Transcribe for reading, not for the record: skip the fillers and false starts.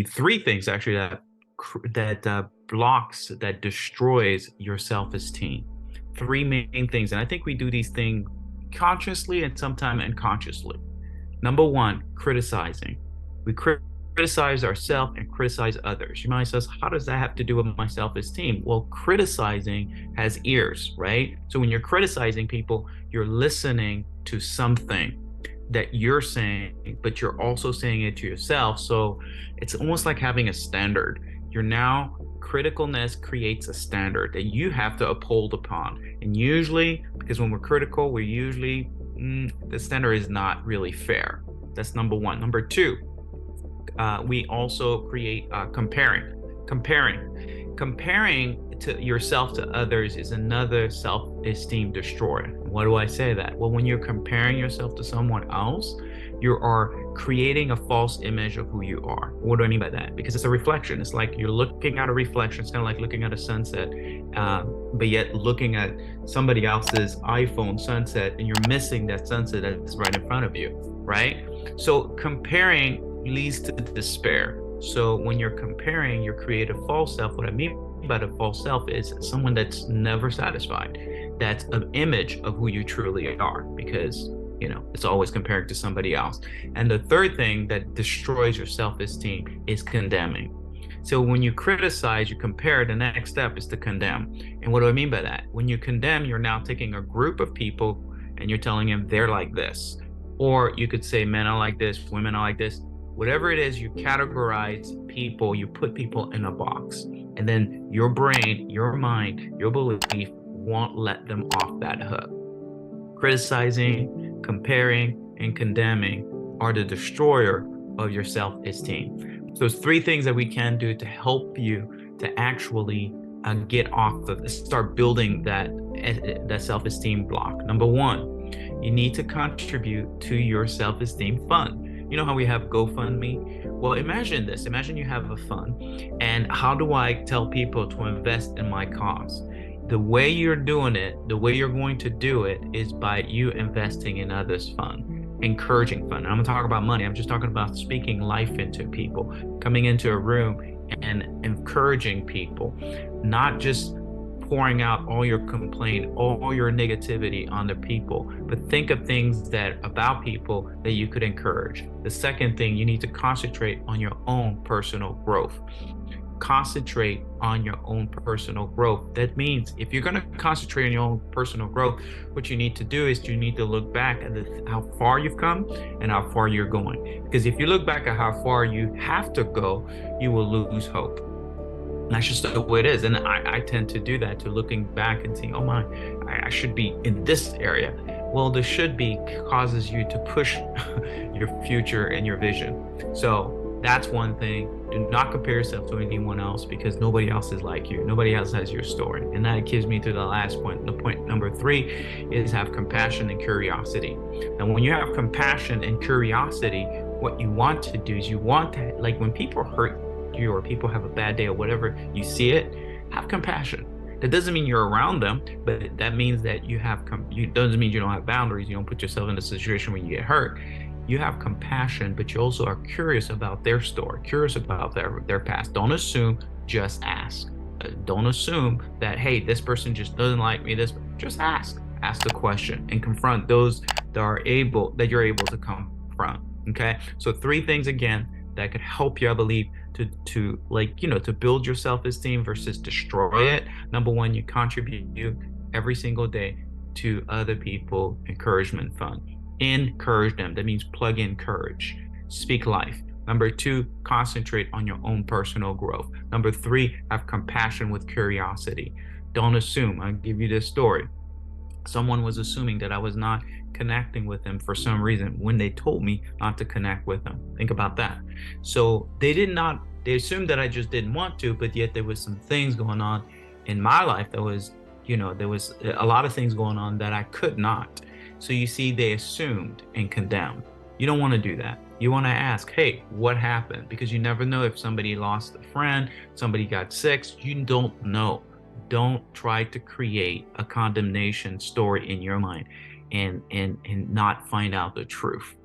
three things actually that blocks, that destroys your self-esteem. Three main things, and I think we do these things consciously and sometimes unconsciously. Number one, criticizing. We criticize ourselves and criticize others. You might say, how does that have to do with my self-esteem? Well, criticizing has ears, right? So when you're criticizing people, you're listening to something that you're saying, but you're also saying it to yourself. So it's almost like having a standard. You're now, criticalness creates a standard that you have to uphold upon. And usually, because when we're critical, we're usually, the standard is not really fair. That's number one. Number two, we also create comparing to yourself to others is another self-esteem destroyer. Why do I say that? Well, when you're comparing yourself to someone else, you are creating a false image of who you are. What do I mean by that? Because it's a reflection. It's like you're looking at a reflection. It's kind of like looking at a sunset, but yet looking at somebody else's iPhone sunset, and you're missing that sunset that's right in front of you, right? So comparing leads to despair. So when you're comparing, you create a false self. What I mean by the false self is someone that's never satisfied. That's an image of who you truly are, because it's always comparing to somebody else. And the third thing that destroys your self-esteem is condemning. So when you criticize, you compare, the next step is to condemn. And what do I mean by that? When you condemn, you're now taking a group of people and you're telling them they're like this. Or you could say men are like this, women are like this. Whatever it is, you categorize people, you put people in a box. And then your brain, your mind, your belief won't let them off that hook. Criticizing, comparing, and condemning are the destroyer of your self-esteem. So there's three things that we can do to help you to actually get off of, start building that self-esteem block. Number one, you need to contribute to your self-esteem fund. You know how we have GoFundMe? Well, imagine this. Imagine you have a fund, and how do I tell people to invest in my cause? The way you're doing it, the way you're going to do it is by you investing in others' fund, encouraging fund. I'm gonna talk about money. I'm just talking about speaking life into people, coming into a room and encouraging people, not just pouring out all your complaint, all your negativity on the people, but think of things that about people that you could encourage. The second thing, you need to concentrate on your own personal growth. Concentrate on your own personal growth. That means if you're going to concentrate on your own personal growth, what you need to do is you need to look back at how far you've come and how far you're going. Because if you look back at how far you have to go, you will lose hope. And that's just the way it is. And I tend to do that, to looking back and saying, oh my, I should be in this area. Well, the should be causes you to push your future and your vision. So that's one thing. Do not compare yourself to anyone else, because nobody else is like you. Nobody else has your story. And that gives me to the last point. The point number three is have compassion and curiosity. And when you have compassion and curiosity, what you want to do is you want to, like when people hurt you or people have a bad day or whatever, you see it, have compassion. That doesn't mean you're around them, but that means that you have, doesn't mean you don't have boundaries. You don't put yourself in a situation where you get hurt. You have compassion, but you also are curious about their story, curious about their past. Don't assume, just ask. Don't assume that, hey, this person just doesn't like me. Just ask. Ask the question and confront those that you're able to confront. Okay. So three things again that could help you, I believe, to build your self-esteem versus destroy it. Number one, you contribute every single day to other people encouragement fund. Encourage them. That means plug in courage. Speak life. Number two, concentrate on your own personal growth. Number three, have compassion with curiosity. Don't assume. I'll give you this story. Someone was assuming that I was not connecting with them for some reason when they told me not to connect with them. Think about that. So they assumed that I just didn't want to, but yet there was some things going on in my life that was, there was a lot of things going on that I could not. So you see, they assumed and condemned. You don't want to do that. You want to ask, hey, what happened? Because you never know if somebody lost a friend, somebody got sick. You don't know. Don't try to create a condemnation story in your mind and not find out the truth.